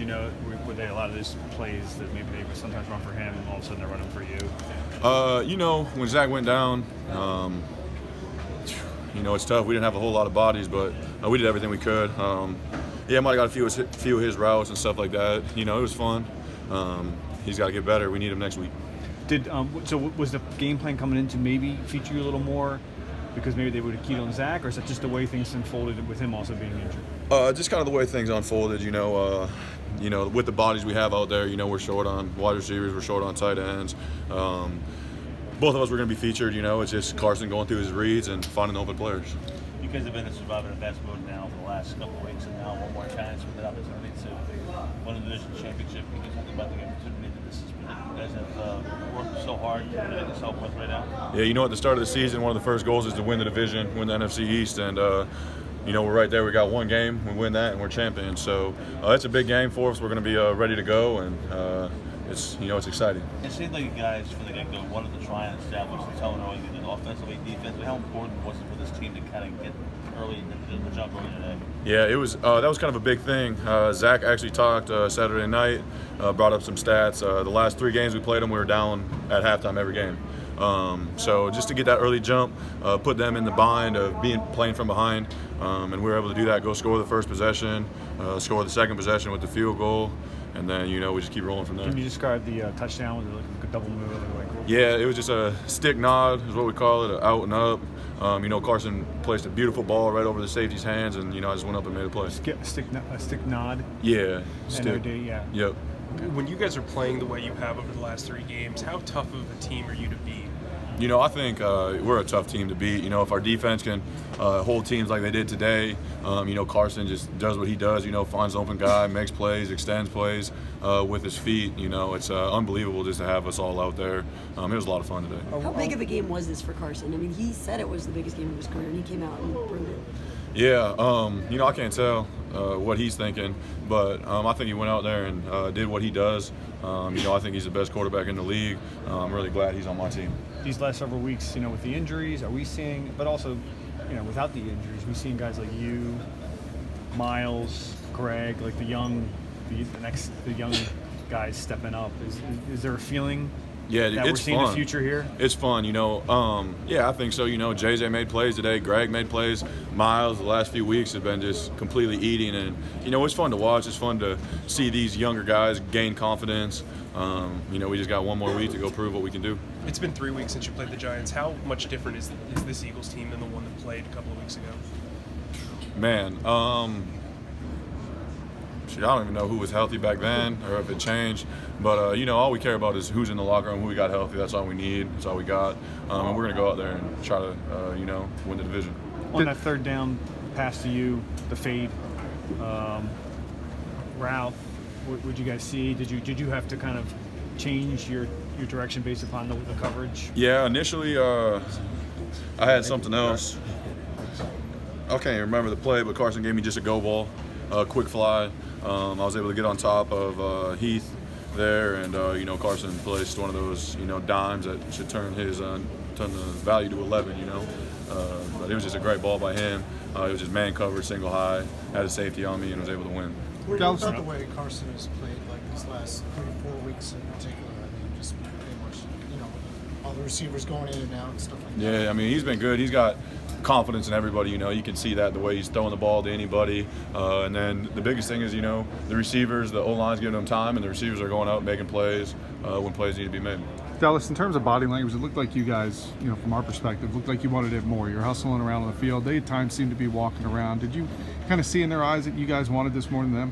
know, were there a lot of these plays that maybe they would sometimes run for him, and all of a sudden they're running for you? You know, when Zach went down, you know, it's tough. We didn't have a whole lot of bodies, but we did everything we could. Yeah, might have got a few of his routes and stuff like that. You know, it was fun. He's got to get better. We need him next week. So was the game plan coming in to maybe feature you a little more because maybe they would have keyed on Zach, or is that just the way things unfolded with him also being injured? Just kind of the way things unfolded. You know, with the bodies we have out there, you know, we're short on wide receivers, we're short on tight ends. Both of us were going to be featured. You know, it's just Carson going through his reads and finding open players. You guys have been in survivor advanced mode now for the last couple of weeks, and now one more chance with an opportunity to win a division championship. Can you talk about the opportunity that this has been? You guys have worked so hard to make yourself with right now. Yeah, you know, at the start of the season, one of the first goals is to win the division, win the NFC East, and you know, we're right there. We got one game, we win that, and we're champions. So it's a big game for us. We're going to be ready to go, and it's exciting. It seemed like you guys from the get-go wanted to try and establish the tone early, offensively, defensively. How important was it for this team to kind of get early the jump early today? Yeah, it was. That was kind of a big thing. Zach actually talked Saturday night, brought up some stats. The last 3 games we played them, we were down at halftime every game. So just to get that early jump, put them in the bind of playing from behind, and we were able to do that. Go score the first possession, score the second possession with the field goal, and then we just keep rolling from there. Can you describe the touchdown with like a double move? Yeah, it was just a stick nod is what we call it, out and up. Carson placed a beautiful ball right over the safety's hands, and I just went up and made a play. A stick nod. Yeah, stick. Yeah. Yep. When you guys are playing the way you have over the last 3 games, how tough of a team are you to beat? I think we're a tough team to beat. If our defense can hold teams like they did today, Carson just does what he does, finds an open guy, makes plays, extends plays with his feet. It's unbelievable just to have us all out there. It was a lot of fun today. How big of a game was this for Carson? I mean, he said it was the biggest game of his career, and he came out and proved it. Yeah, I can't tell what he's thinking, but I think he went out there and did what he does. I think he's the best quarterback in the league. I'm really glad he's on my team. These last several weeks, with the injuries, are we seeing, but also, without the injuries, we've seen guys like you, Miles, Greg, like the young guys stepping up. Is there a feeling? Yeah, that it's we're seeing fun. The future here? It's fun, Yeah, I think so. JJ made plays today. Greg made plays. Miles, the last few weeks have been just completely eating. And, it's fun to watch. It's fun to see these younger guys gain confidence. We just got one more week to go prove what we can do. It's been 3 weeks since you played the Giants. How much different is this Eagles team than the one that played a couple of weeks ago? Man, I don't even know who was healthy back then or if it changed. But, all we care about is who's in the locker room, who we got healthy. That's all we need. That's all we got. And we're going to go out there and try to, win the division. On that third down pass to you, the fade route, what did you guys see? Did you have to kind of change your direction based upon the coverage? Yeah, initially I had something else. I can't even remember the play, but Carson gave me just a go ball, quick fly. I was able to get on top of Heath there, and Carson placed one of those dimes that should turn the value to 11. But it was just a great ball by him. It was just man covered, single high, had a safety on me, and was able to win. What about the way Carson has played like these last 3-4 weeks in particular? I mean, just pretty much, all the receivers going in and out and stuff like that. Yeah, I mean, he's been good. He's got confidence in everybody. You can see that the way he's throwing the ball to anybody. And then the biggest thing is, the receivers, the O-line's giving them time, and the receivers are going out and making plays when plays need to be made. Dallas, in terms of body language, it looked like you guys, from our perspective, looked like you wanted it more. You're hustling around on the field. They at times seemed to be walking around. Did you kind of see in their eyes that you guys wanted this more than them?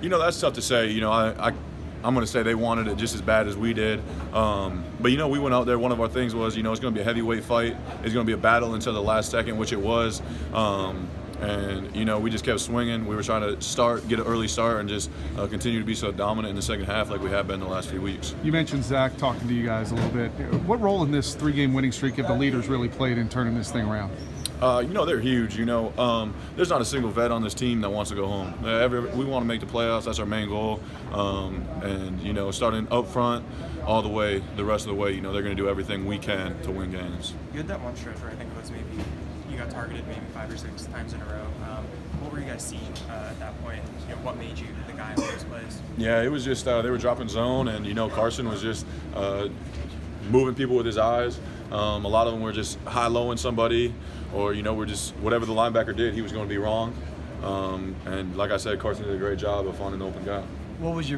That's tough to say. I'm going to say they wanted it just as bad as we did. But, we went out there. One of our things was, it's going to be a heavyweight fight. It's going to be a battle until the last second, which it was. And, we just kept swinging. We were trying to get an early start and just continue to be so dominant in the second half like we have been the last few weeks. You mentioned Zach talking to you guys a little bit. What role in this 3-game winning streak have the leaders really played in turning this thing around? They're huge. There's not a single vet on this team that wants to go home. We want to make the playoffs. That's our main goal. And starting up front all the way, the rest of the way, they're going to do everything we can to win games. You had that one stretch where I think it was maybe you got targeted maybe 5 or 6 times in a row. What were you guys seeing at that point? What made you the guy in those plays? Yeah, it was just they were dropping zone, and Carson was just moving people with his eyes. A lot of them were just high-lowing somebody, or we're just whatever the linebacker did, he was going to be wrong. And like I said, Carson did a great job of finding the open guy. What was your